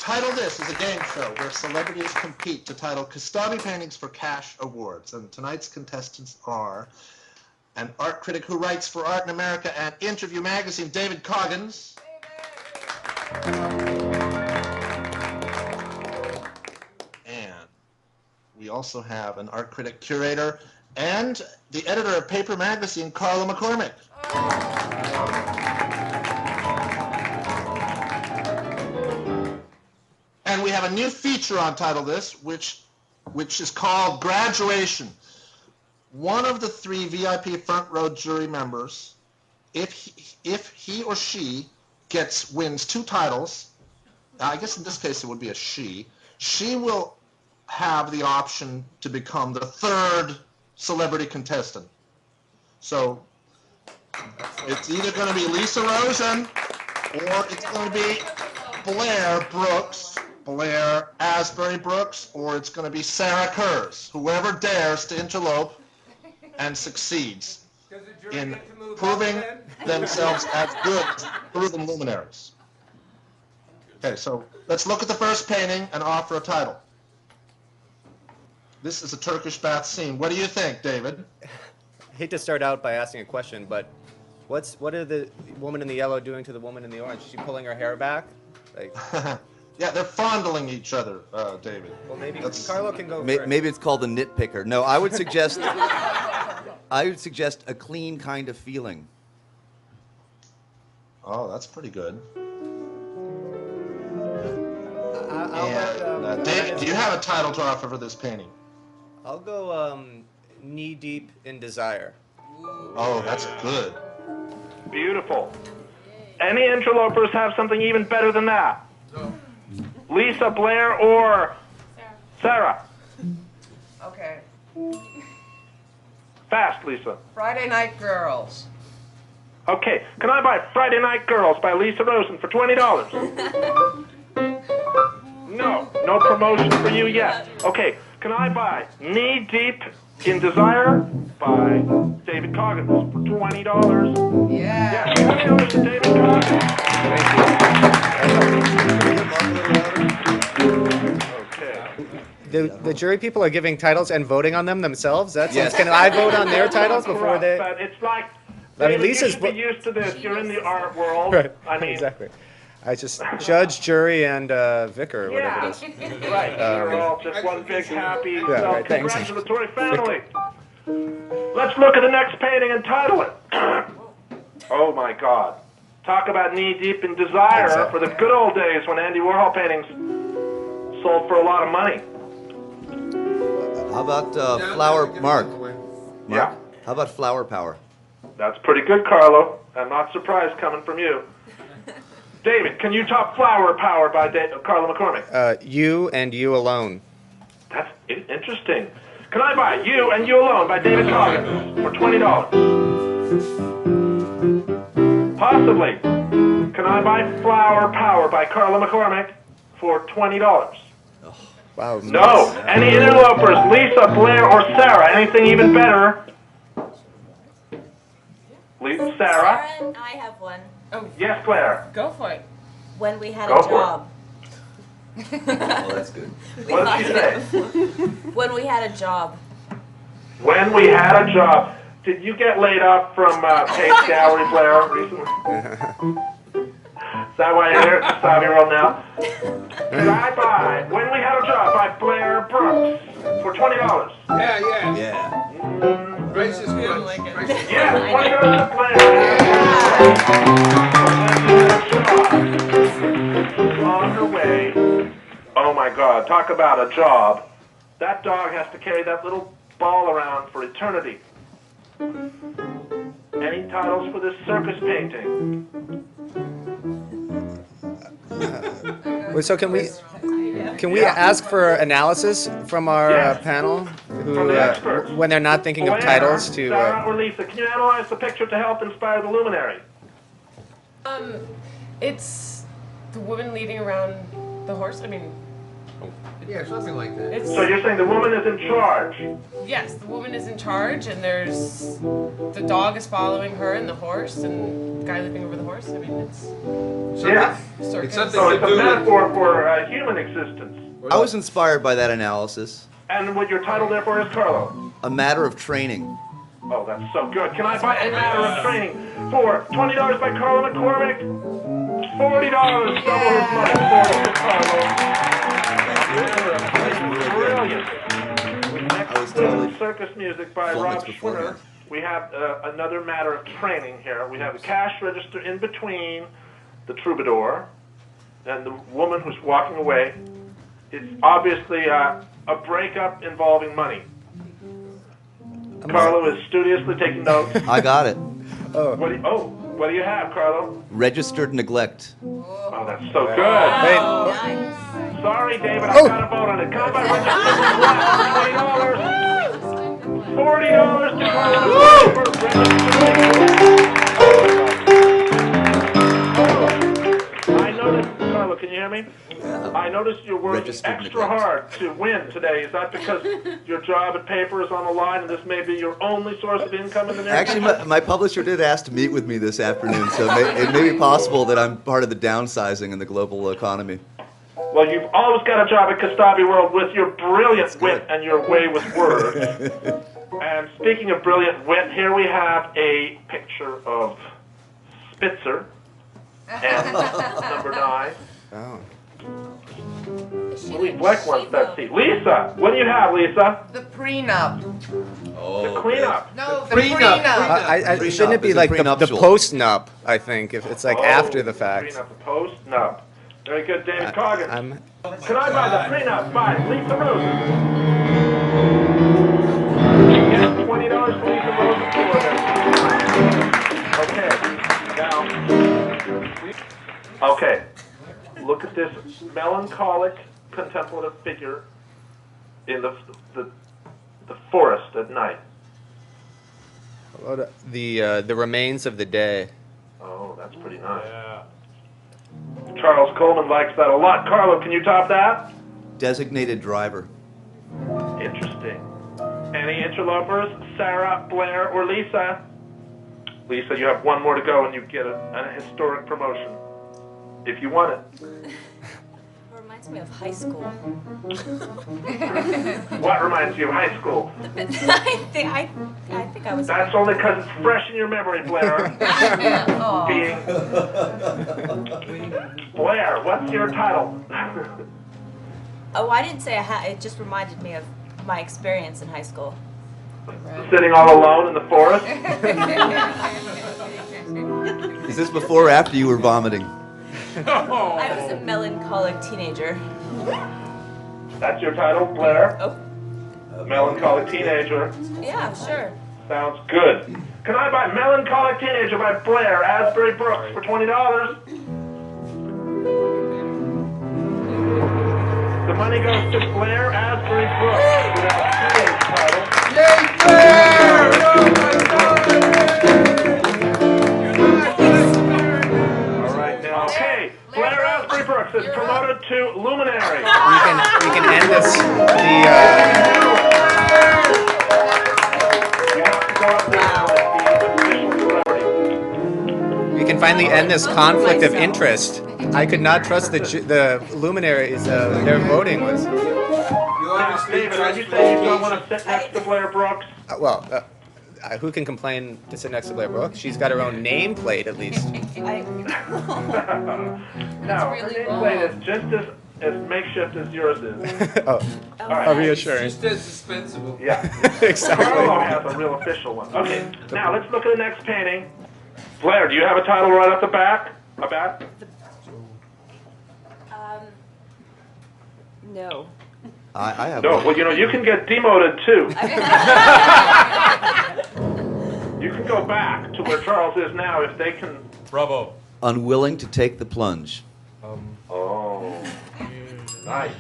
Title This is a game show where celebrities compete to title custody paintings for cash awards. And tonight's contestants are an art critic who writes for Art in America and Interview Magazine, David Coggins. And we also have an art critic, curator, and the editor of Paper Magazine, Carlo McCormick. And we have a new feature on Title This, which is called Graduation. One of the 3 VIP front row jury members, if he or she wins 2 titles, I guess in this case it would be a she will have the option to become the 3rd celebrity contestant. So it's either going to be Lisa Rosen or it's going to be Blair Asbury Brookes, or it's going to be Sarah Kurz, whoever dares to interlope and succeeds in proving themselves as good proven luminaries. Okay, so let's look at the first painting and offer a title. This is a Turkish bath scene. What do you think, David? I hate to start out by asking a question, but what are the woman in the yellow doing to the woman in the orange? Is she pulling her hair back? Like... Yeah, they're fondling each other, David. Well, maybe Carlo can go first. Maybe it's called the nitpicker. No, I would suggest a clean kind of feeling. Oh, that's pretty good. David, do you have a title to offer for this painting? I'll go knee deep in desire. Oh, that's good. Beautiful. Any interlopers have something even better than that? No. Lisa, Blair, or Sarah? Okay. Fast, Lisa. Friday Night Girls. Okay. Can I buy Friday Night Girls by Lisa Rosen for $20? No promotion for you yet. Okay. Can I buy Knee Deep in Desire by David Coggins for $20? Yeah. $20 to David Coggins. The jury people are giving titles and voting on them themselves? Yes. Can I vote on their titles before they... But it's like, I mean, Lisa's... you should be used to this. You're in the art world. Right. I mean... Exactly. I just judge, jury, and vicar, or whatever it is. Right. You're all just one big, happy, self-congratulatory family. Let's look at the next painting and title it. Oh, my God. Talk about knee-deep in desire for the good old days when Andy Warhol paintings sold for a lot of money. How about flower, Mark? Yeah. How about flower power? That's pretty good, Carlo. I'm not surprised coming from you. David, can you top Flower Power by Carlo McCormick? You and You Alone. That's interesting. Can I buy You and You Alone by David Coggins for $20? Possibly. Can I buy Flower Power by Carlo McCormick for $20? Oh, wow. No. Any interlopers? Lisa, Blair, or Sarah? Anything even better? Sarah? Sarah, I have one. Oh, yes, Blair. Go for it. When we had Go a for job. well, that's good. What did she say? When we had a job. When we had a job. Did you get laid off from Pace Gallery, Blair, recently? that why you're here? It's 5-year-old now. Can I buy When We Had a Job by Blair Brookes for $20? Yeah. Yeah. Grace is good. Yeah, $20 to Blair. On her way. Oh my God, talk about a job. That dog has to carry that little ball around for eternity. Any titles for this circus painting? So can we ask for analysis from our Yes. panel, who From the experts. when they're not thinking of Blair, titles to? Sarah or Lisa, can you analyze the picture to help inspire the luminary? It's the woman leading around the horse. I mean, Yeah, something like that. it's So you're saying the woman is in charge? yes, the woman is in charge, and there's the dog is following her and the horse, and the guy leaping over the horse. I mean, it's Yeah. circus. It's something So to it's a do with. metaphor for human existence. I was inspired by that analysis. And what your title therefore is, Carlo? A matter of training. Oh, that's so good. Can I buy A Matter of Training for $20 by Carlo McCormick? $40, double his money for Carlo. Brilliant. Next I was totally circus music by full Rob minutes Schwinner. beforehand. We have another matter of training here. We have the cash register in between the troubadour and the woman who's walking away. It's obviously a breakup involving money. Carlo is studiously taking notes. I got it. What do you have, Carlo? Registered neglect. Oh, that's so good. Hey, Nice. Sorry, David, I've got to vote on it. Come by registered neglect, $20. $40 to Carlo for registered. I noticed, Carlo, can you hear me? I noticed you're working Registered extra neglect. hard to win today. Is that because your job at paper is on the line and this may be your only source of income in the near Actually, my publisher did ask to meet with me this afternoon, so it may be possible that I'm part of the downsizing in the global economy. Well, you've always got a job at Kastabi World with your brilliant wit and your way with words. And speaking of brilliant wit, here we have a picture of Spitzer and number 9. oh. Louis Bleck wants that seat. Lisa, what do you have, Lisa? The prenup. The cleanup. No, the Prenup. prenup. Shouldn't it be Is it like the prenuptial? post-nup, I think, if it's like Oh, after the fact? Prenup, the post? No. Very good, David Coggins. I'm Can I buy the prenup by Lisa Rosen? Yes, $20 for Lisa Rosen for this. Okay, now, okay, look at this melancholic, contemplative figure in the forest at night. the remains of the day. Oh, that's pretty nice. Charles Coleman likes that a lot. Carlo, can you top that? Designated driver. Interesting. Any interlopers? Sarah, Blair, or Lisa? Lisa, you have one more to go and you get a historic promotion. If you want it. It reminds me of high school. What reminds you of high school? I think I was. That's only because it's fresh in your memory, Blair. Oh. Being Blair, what's your title? Oh, I didn't say it just reminded me of my experience in high school. Sitting all alone in the forest? Is this before or after you were vomiting? I was a melancholic teenager. That's your title, Blair? Oh, Melancholic teenager. yeah, sure. Sounds good. Can I buy Melancholic Teenager by Blair, Asbury, Brookes for $20? The money goes to Blair, Asbury, Brookes for that teenage title. Yay, Blair! Oh my God! All right, now, okay. Blair, Asbury, Brookes is promoted to Luminary. We can end this. You have to go up there now as the official celebrity. We can finally end this conflict of interest. I could not trust the luminaries. Their voting was. You Now, obviously David, are you saying you don't want to sit next to Blair Brookes? Well, who can complain to sit next to Blair Brookes? She's got her own nameplate at least. Now, really her nameplate is just as makeshift as yours is. Oh, All right. how reassuring. Just as dispensable. Yeah. Exactly. Carlo has a real official one. Okay, now let's look at the next painting. Blair, do you have a title right off the back? No. I have No, one. well, you can get demoted too. You can go back to where Charles is now if they can. Bravo. Unwilling to take the plunge. Oh, nice.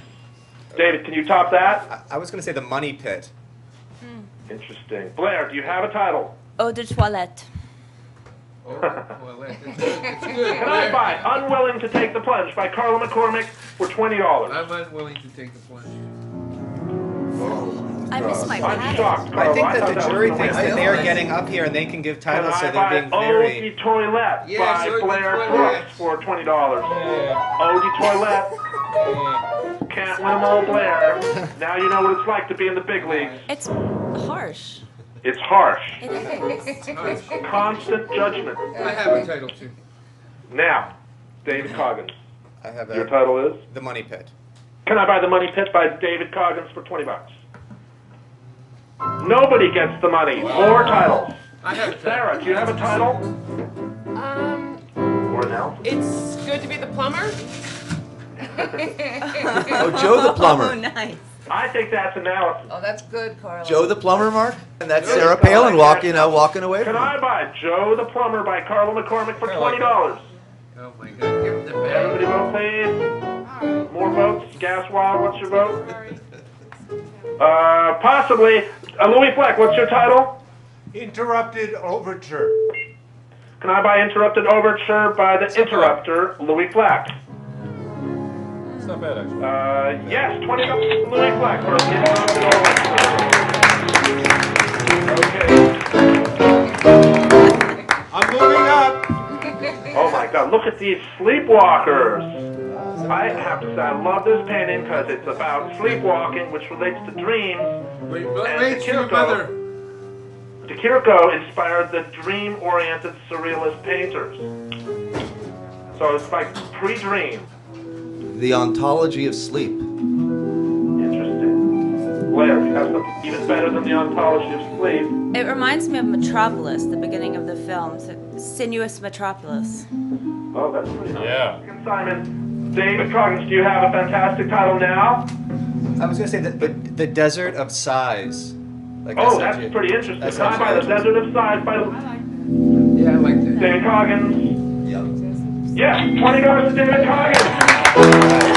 David, can you top that? I was going to say the money pit. Interesting. Blair, do you have a title? Eau de toilette. Oh, well, it's good. It's good. Can I buy Unwilling to Take the Plunge by Carlo McCormick for $20? I'm unwilling to take the plunge. I miss my I'm paddle. shocked, Carlo. I think thought that the was jury gonna thinks win. that they are getting up here and they can give Can titles, so I they're buy being Eau very. de Toilette Yes, by Eau de Blair Toilette. Brookes for $20? Yeah. Eau de Toilette. Yeah. Can't win them all, Blair. Now you know what it's like to be in the big leagues. It's harsh. It's harsh. It is. Constant judgment. I have a title too. Now, David Coggins. I have Your title is? the money pit. Can I buy The Money Pit by David Coggins for $20? Nobody gets the money. More titles. I have a title. Sarah, do you have a title? Or no? It's good to be the plumber. Oh, Joe the Oh, plumber. nice. I think that's analysis. Oh, that's good, Carlo. Joe the plumber, Mark? And that's Joe Sarah the Palin plumber. walking away Can from I him. buy Joe the Plumber by Carlo McCormick for I like $20? Oh my God, give him the Everybody bag. vote, please. More votes. Gas Wild, what's your vote? Possibly. Louis Fleck, what's your title? Interrupted Overture. Can I buy Interrupted Overture by the Interrupter, Louis Fleck? It's not bad, actually. Yes, $20 Louis Fleck for Interrupted Overture. Okay. I'm moving up. Oh my God, look at these sleepwalkers. I have to say, I love this painting because it's about sleepwalking, which relates to dreams. Wait, And wait, your mother. De Chirico inspired the dream-oriented surrealist painters. So it's like pre-dream. The ontology of sleep. Interesting. Blair, you have something even better than the ontology of sleep. It reminds me of Metropolis, the beginning of the film. Sinuous Metropolis. Oh, that's pretty nice. Yeah. Simon, David Coggins, do you have a fantastic title now? I was going to say the Desert of Sighs. Like I Oh, said that's to you. pretty interesting. That's Can I buy The actually- Desert of Sighs by Yeah, I like that. David Coggins? Yep. Yes, $20 to David Coggins.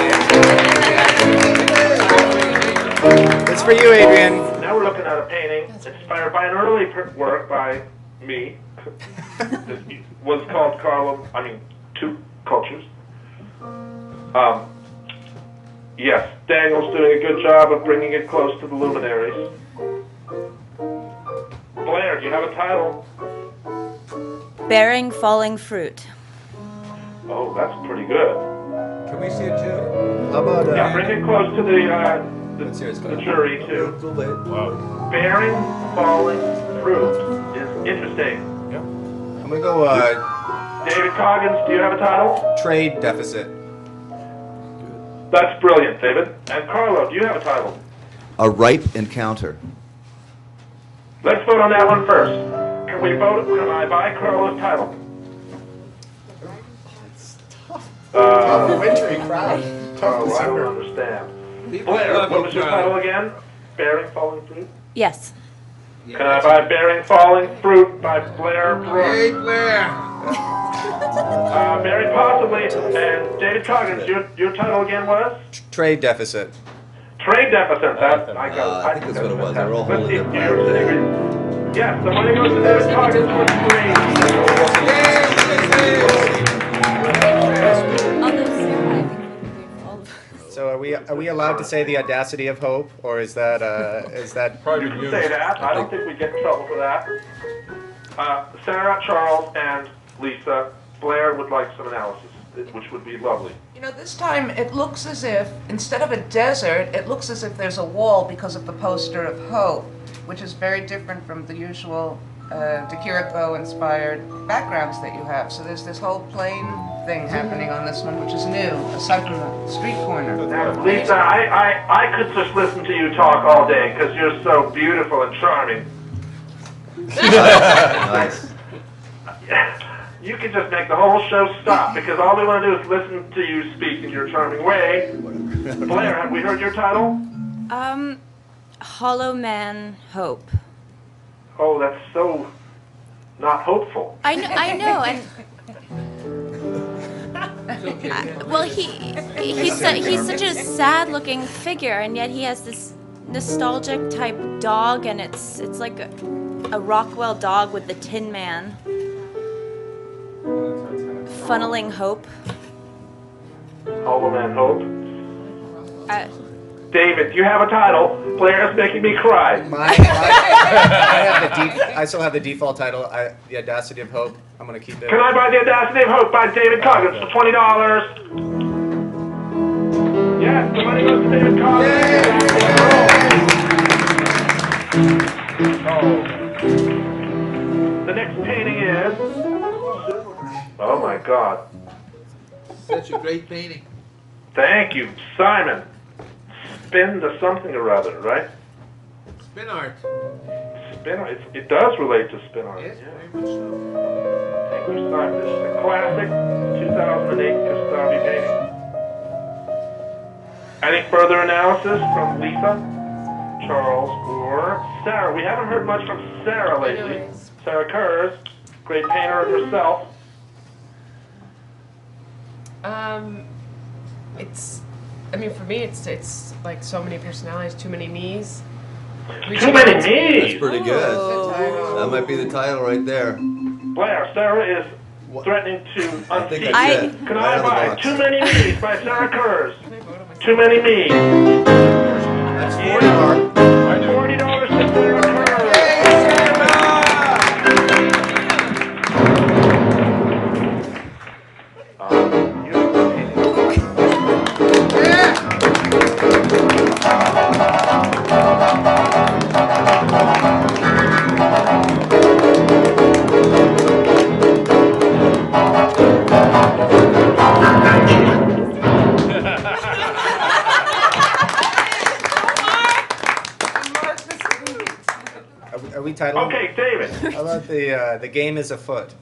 It's for you, Adrian. Now we're looking at a painting inspired by an early work by me. It was called Two Cultures. Yes, Daniel's doing a good job of bringing it close to the luminaries. Blair, do you have a title? Bearing Falling Fruit. Oh, that's pretty good. Can we see it too? How about Yeah, bring it close to Let's hear it, the Scott. jury, too. Bearing falling fruit is interesting. I'm going to go David Coggins, do you have a title? trade deficit. That's brilliant, David. And Carlo, do you have a title? A ripe encounter. Let's vote on that one first. Can we vote? Can I buy Carlo's title? Wintry crowd. Oh, I don't understand. People Blair, love what you, was your Carlo. title again? Bearing falling fruit? Yes. Yeah, Can I buy Bearing Falling Fruit by Blair Hey, Brookes? Blair. Very possibly. And David Coggins, your title again was? Trade deficit. Trade deficit. That I got. I think that's what it was. They're all Let's holding see their if New York breath. City agrees. Yes, the money goes to David Coggins for free. Although Sarah, I think would be all of So are we allowed to say the audacity of hope, or is that Probably You can say that. I don't think we get in trouble for that. Sarah, Charles, and Lisa, Blair would like some analysis, which would be lovely. You know, this time it looks as if, instead of a desert, it looks as if there's a wall because of the poster of hope, which is very different from the usual De Chirico-inspired backgrounds that you have. So there's this whole plane thing happening on this one, which is new, aside from the street corner. Now, Lisa, I could just listen to you talk all day because you're so beautiful and charming. Nice. You can just make the whole show stop because all we want to do is listen to you speak in your charming way. Blair, have we heard your title? Hollow Man Hope. Oh, that's so not hopeful. I know, and well, he's such a sad-looking figure, and yet he has this nostalgic type dog, and it's like a Rockwell dog with the Tin Man, funneling hope. Hollow Man Hope. David, you have a title. Blair is making me cry. I still have the default title, The Audacity of Hope. I'm going to keep it. Can I buy The Audacity of Hope by David Coggins for $20? Yes, the money goes to David Coggins. Oh. The next painting is... Oh my God. Such a great painting. Thank you, Simon. Spin to something or other, right? Spin art. Spin art. It does relate to spin art. Yes, Yeah. very much so. Thank you, Simon. This is a classic 2008 Kastabi painting. Any further analysis from Lisa, Charles, or Sarah? We haven't heard much from Sarah lately. Anyways. Sarah Kurz, great painter of herself. I mean, for me, it's like so many personalities, too many me's. Too many That's me's! pretty good. That might be the title right there. Blair, Sarah is threatening to I think unseat. that's it. Can Right I out of the buy box. Too Many Me's by Sarah Kurz? Too Many Me's. That's 40, Mark. $40 to Sarah Kurz. Are we titled? Okay, David. How about the game is afoot?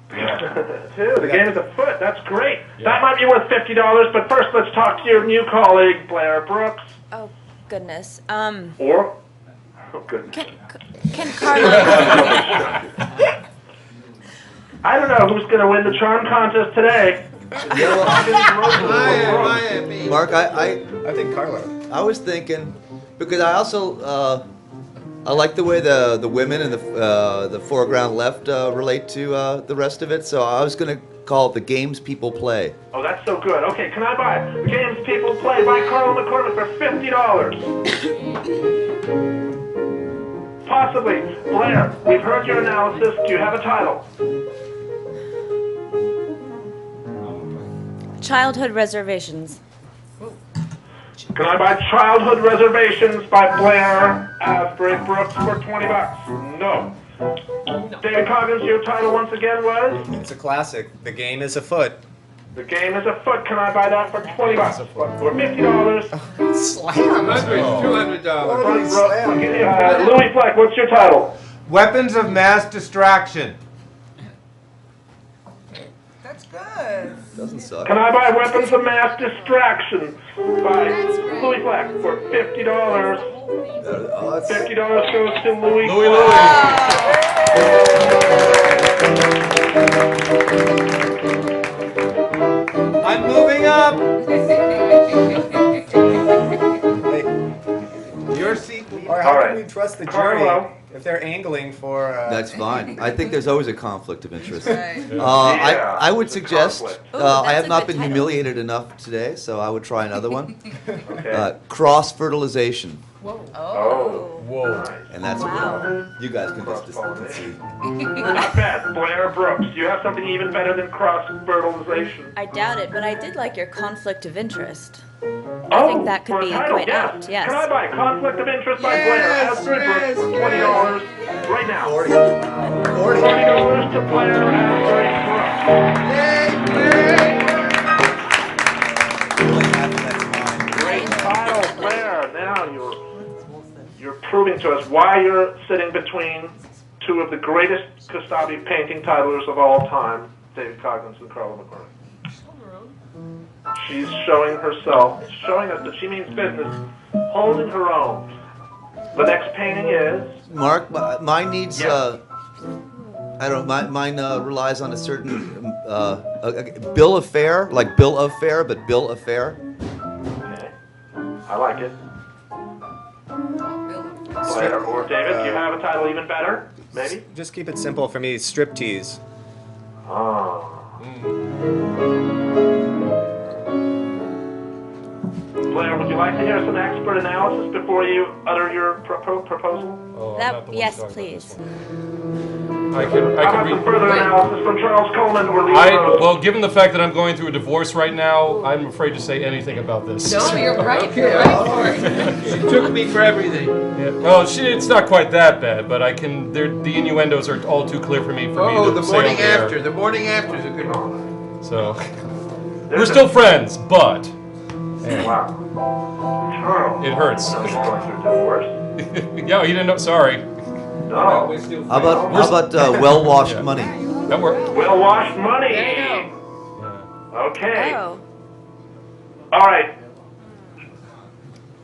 The game is afoot. That's great. That might be worth $50, but first let's talk to your new colleague, Blair Brookes. Oh goodness. Or? Oh, goodness. Can Carlo? I don't know who's going to win the charm contest today. Mark, I think Carlo. I was thinking, because I also I like the way the women in the foreground left relate to the rest of it. So I was gonna call it The Games People Play. Oh, that's so good. Okay, can I buy The Games People Play by Carlo McCormick for $50? Possibly. Blair, we've heard your analysis. Do you have a title? Childhood Reservations. Can I buy Childhood Reservations by Blair, Asbury, Brookes for $20? No. David Coggins, your title once again was? It's a classic. The game is afoot. The Game is Afoot. Can I buy that for $20? Or $50? Slam. $200. Louis Fleck, what's your title? Weapons of Mass Distraction. That's good. Doesn't suck. Can I buy Weapons of Mass Distraction by Louis Fleck for $50? $50 goes to Louis I'm moving up. Your seat. Or how All can right. we trust the jury Carlo. if they're angling for? That's fine. I think there's always a conflict of interest. Right. I would it's a suggest, conflict. Ooh, I that's have a not good been title. humiliated enough today, so I would try another one. Okay. Cross-fertilization. Oh. Whoa. And that's Wow. you guys can just see. Not bad. Blair Brookes. You have something even better than cross-fertilization. I doubt it, but I did like your conflict of interest. Oh, think that could for a be title, quite yes. apt, yes. Can I buy Conflict of Interest by Blair? Asbury Brookes for $20. right now. 40. 40 goes to Blair Asbury Brookes. Great title, Blair. Now you're proving to us why you're sitting between two of the greatest Kostabi painting titlers of all time, David Coggins and Carlo McCormick. She's showing herself, showing us that she means business, holding her own. The next painting is... Mark, mine needs, I don't know, mine relies on a certain bill of fare, like bill of fare, but bill of fare. Okay, I like it. Blair or David, do you have a title even better? Maybe? Just keep it simple for me, striptease. Ah. Blair, would you like to hear some expert analysis before you utter your proposal? Oh, Yes, please. I can How about some read. further analysis from Charles Coleman or Lee Rose? Well, given the fact that I'm going through a divorce right now, I'm afraid to say anything about this. No, you're right. You're right for it. She took me for everything. Yeah. Well, it's not quite that bad, but I can. The innuendos are all too clear for me. Oh, to the say morning on the air. after. The morning after is a good one. So we're still friends, but Wow. Charles. it hurts. Sounds like going through divorce. Yeah, you didn't know. Sorry. No. How about well-washed money? That worked. Well-washed money. There you go. Okay. Oh. All right.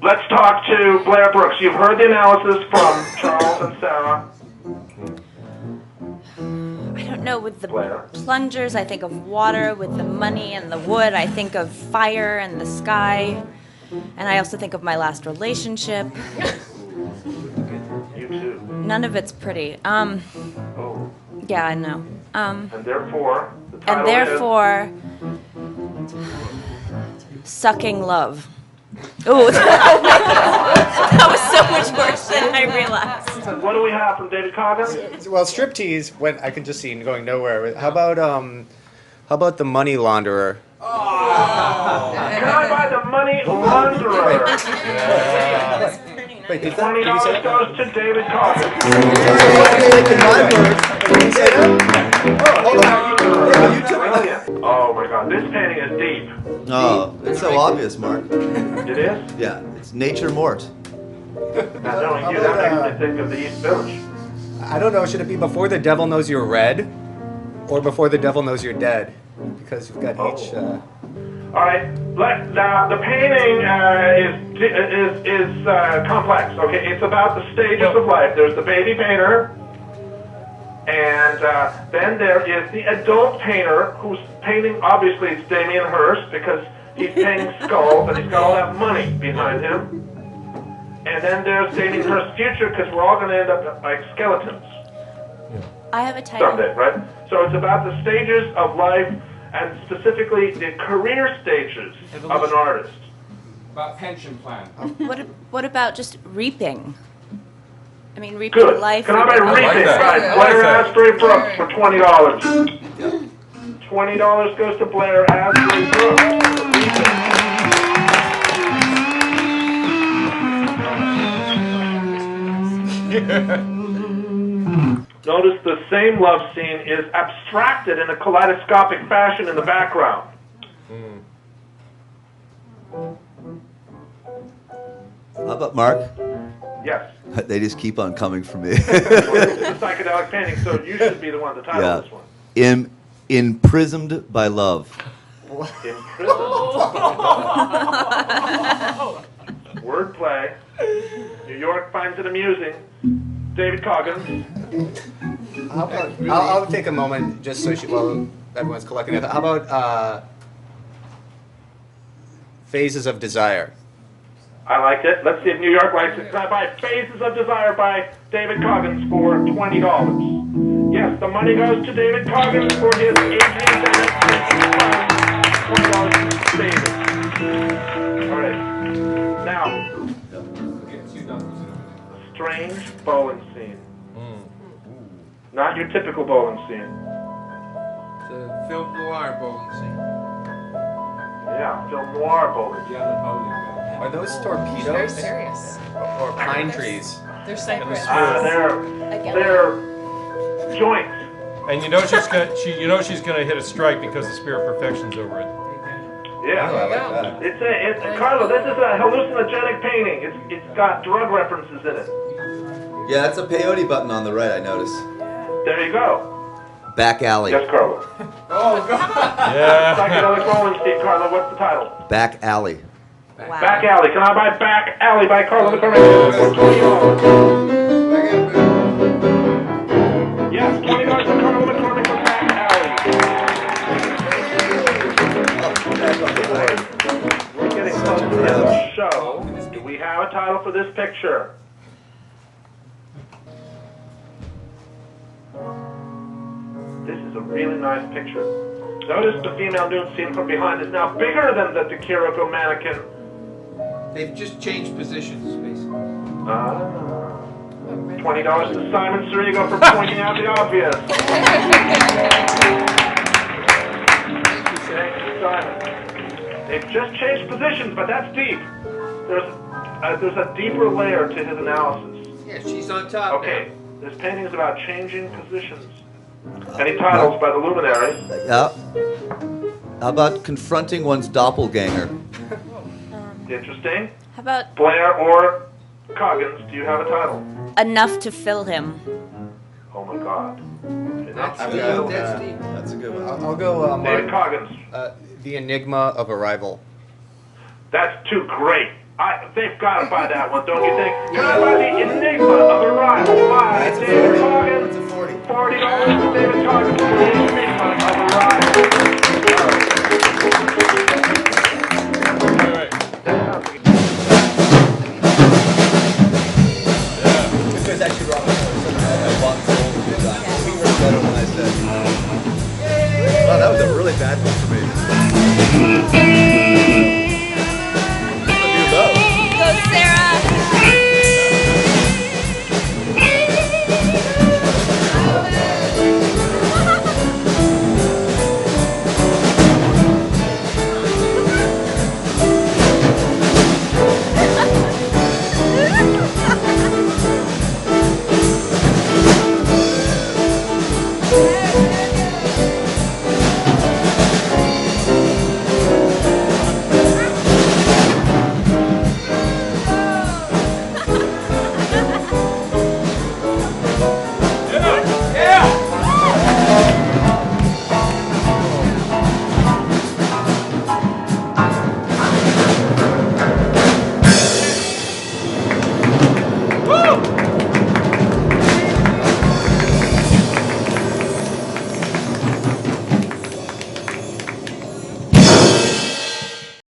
Let's talk to Blair Brookes. You've heard the analysis from Charles and Sarah. I don't know, with the Blair. plungers, I think of water. With the money and the wood, I think of fire and the sky. And I also think of my last relationship. You too. None of it's pretty. Oh. Yeah, I know. And therefore, the title And therefore, sucking love. Ooh, that was so much worse than I realized. is, what do we have from David Coggins? Well, striptease, when I can just see going nowhere. How about the money launderer? Can I buy the money launderer? Wait, did $20 goes to David Coggins. Brilliant. Oh my God, this painting is deep. Oh, it's so obvious, Mark. It is? Yeah, it's nature mort. Now knowing you, that makes me think of the East Village. I don't know, should it be before the devil knows you're red or before the devil knows you're dead? Because you've got each... All right. Now the painting is complex. Okay, it's about the stages of life. There's the baby painter, and then there is the adult painter who's painting. Obviously, it's Damien Hirst because he's painting skulls and he's got all that money behind him. And then there's Damien Hirst's future because we're all going to end up like skeletons I have a title. someday, right? So it's about the stages of life. And specifically, the career stages of an artist. About pension plan. What about just reaping? I mean, reaping Good. life. Can I buy like reaping that. by Blair Asbury Brookes for $20? $20 goes to Blair Asbury Brookes for reaping. Notice the same love scene is abstracted in a kaleidoscopic fashion in the background. How about Mark? Yes. They just keep on coming for me. Well, this is a psychedelic painting, so you should be the one to title this one. Imprisoned by love. Imprisoned. Wordplay. New York finds it amusing. David Coggins. I'll take a moment just so while everyone's collecting it. How about Phases of Desire? I liked it. Let's see if New York likes it. Can I buy Phases of Desire by David Coggins for $20? Yes, the money goes to David Coggins for his 18th $20 savings. All right. Now, a strange bowling scene. Not your typical bowling scene. It's a film noir bowling scene. Yeah, film noir bowling. Are those Very torpedoes serious. or pine trees? They're cypress. They're joints. And she's gonna hit a strike because the Spear of Perfection's over it. Yeah. Oh, I like that. It's Carlo. This is a hallucinogenic painting. It's got drug references in it. Yeah, that's a peyote button on the right, I notice. There you go. Back Alley. Yes, Carlo. Oh, God. Yeah. Psychedelic Rolling Steve, Carlo. What's the title? Back Alley. Wow. Back Alley. Can I buy Back Alley by Carlo McCormick for $20? Yes, $20 for Carlo McCormick for Back Alley. We're getting close to the end of the show. Do we have a title for this picture? This is a really nice picture. Notice the female nude seen from behind is now bigger than the Kiriko mannequin. They've just changed positions, basically. $20 to Simon Sirigo for pointing out the obvious. Thank you, Simon. They've just changed positions, but that's deep. There's a deeper layer to his analysis. Yeah, she's on top. Okay, this painting is about changing positions. Any titles by the luminaries? How about confronting one's doppelganger? Interesting. How about Blair or Coggins, do you have a title? enough to fill him? Oh my God. That's I'll deep. go, That's deep. That's a good one. I'll go David Mark, Coggins. The Enigma of Arrival. That's too great. They've got to buy that one, don't you think? Can I buy the Enigma of Arrival by David Coggins? It's a 40. $40 for David Coggins for the Enigma of Arrival.